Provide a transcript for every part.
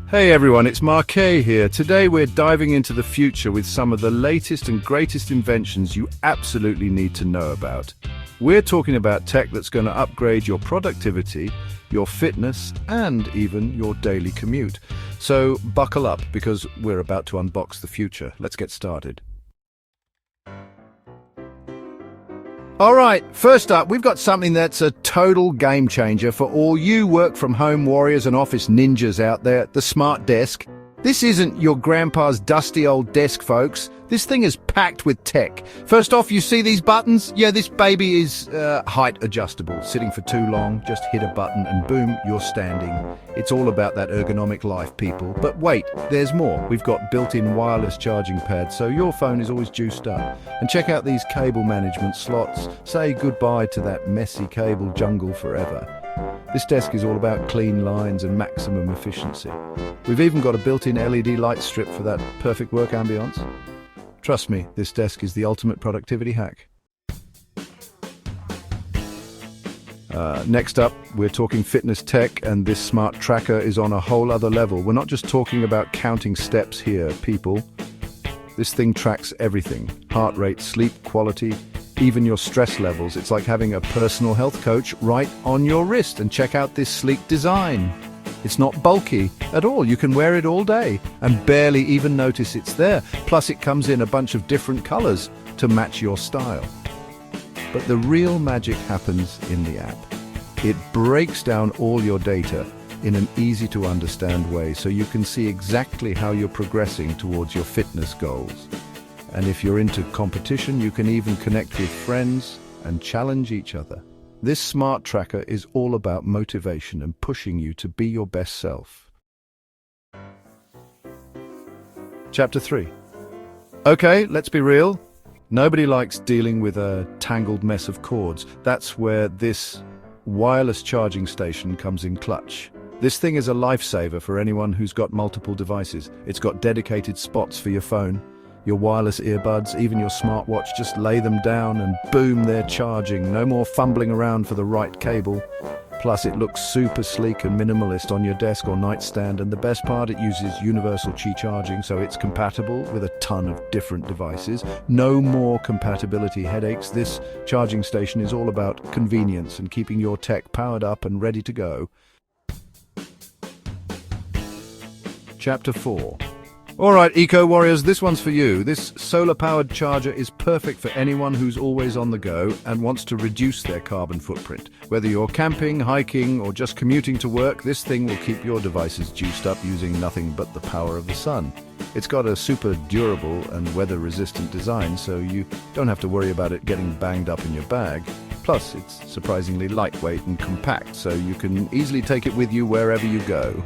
Hey everyone, it's Marquet here. Today we're diving into the future with some of the latest and greatest inventions you absolutely need to know about. We're talking about tech that's going to upgrade your productivity, your fitness, and even your daily commute. So buckle up because we're about to unbox the future. Let's get started. All right, first up, we've got something that's a total game changer for all you work-from-home warriors and office ninjas out there, the smart desk. This isn't your grandpa's dusty old desk, folks. This thing is packed with tech. First off, you see these buttons? Yeah, this baby is height adjustable. Sitting for too long, just hit a button and boom, you're standing. It's all about that ergonomic life, people. But wait, there's more. We've got built-in wireless charging pads, so your phone is always juiced up. And check out these cable management slots. Say goodbye to that messy cable jungle forever. This desk is all about clean lines and maximum efficiency. We've even got a built-in LED light strip for that perfect work ambience. Trust me, this desk is the ultimate productivity hack. Next up, we're talking fitness tech, and this smart tracker is on a whole other level. We're not just talking about counting steps here, people. This thing tracks everything: heart rate, sleep quality, even your stress levels. It's like having a personal health coach right on your wrist. And check out this sleek design. It's not bulky at all. You can wear it all day and barely even notice it's there. Plus it comes in a bunch of different colors to match your style. But the real magic happens in the app. It breaks down all your data in an easy to understand way so you can see exactly how you're progressing towards your fitness goals. And if you're into competition, you can even connect with friends and challenge each other. This smart tracker is all about motivation and pushing you to be your best self. Chapter 3. Okay, let's be real. Nobody likes dealing with a tangled mess of cords. That's where this wireless charging station comes in clutch. This thing is a lifesaver for anyone who's got multiple devices. It's got dedicated spots for your phone, your wireless earbuds, even your smartwatch. Just lay them down and boom, they're charging. No more fumbling around for the right cable. Plus it looks super sleek and minimalist on your desk or nightstand, and the best part, it uses universal Qi charging, so it's compatible with a ton of different devices. No more compatibility headaches. This charging station is all about convenience and keeping your tech powered up and ready to go. Chapter 4. All right, eco-warriors, this one's for you. This solar-powered charger is perfect for anyone who's always on the go and wants to reduce their carbon footprint. Whether you're camping, hiking, or just commuting to work, this thing will keep your devices juiced up using nothing but the power of the sun. It's got a super durable and weather-resistant design, so you don't have to worry about it getting banged up in your bag. Plus, it's surprisingly lightweight and compact, so you can easily take it with you wherever you go.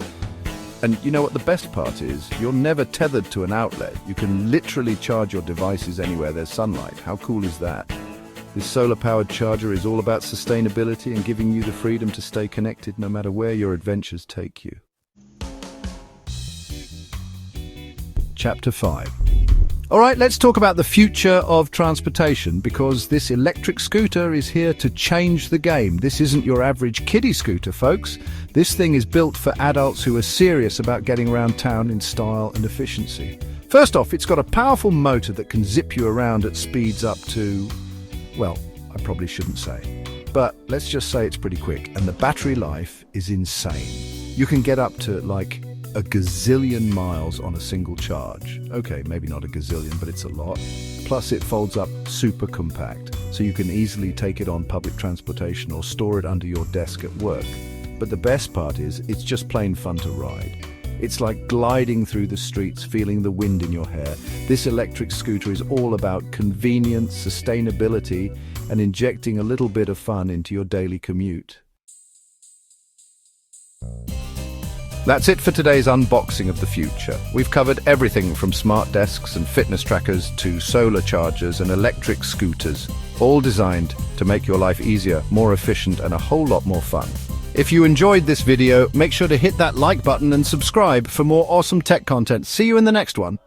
And you know what the best part is? You're never tethered to an outlet. You can literally charge your devices anywhere there's sunlight. How cool is that? This solar-powered charger is all about sustainability and giving you the freedom to stay connected no matter where your adventures take you. Chapter 5. All right, let's talk about the future of transportation, because this electric scooter is here to change the game. This isn't your average kiddie scooter, folks. This thing is built for adults who are serious about getting around town in style and efficiency. First off, it's got a powerful motor that can zip you around at speeds up to, well, I probably shouldn't say. But let's just say it's pretty quick, and the battery life is insane. You can get up to like a gazillion miles on a single charge. Okay, maybe not a gazillion, but it's a lot. Plus it folds up super compact, so you can easily take it on public transportation or store it under your desk at work. But the best part is, it's just plain fun to ride. It's like gliding through the streets, feeling the wind in your hair. This electric scooter is all about convenience, sustainability, and injecting a little bit of fun into your daily commute. That's it for today's unboxing of the future. We've covered everything from smart desks and fitness trackers to solar chargers and electric scooters, all designed to make your life easier, more efficient, and a whole lot more fun. If you enjoyed this video, make sure to hit that like button and subscribe for more awesome tech content. See you in the next one.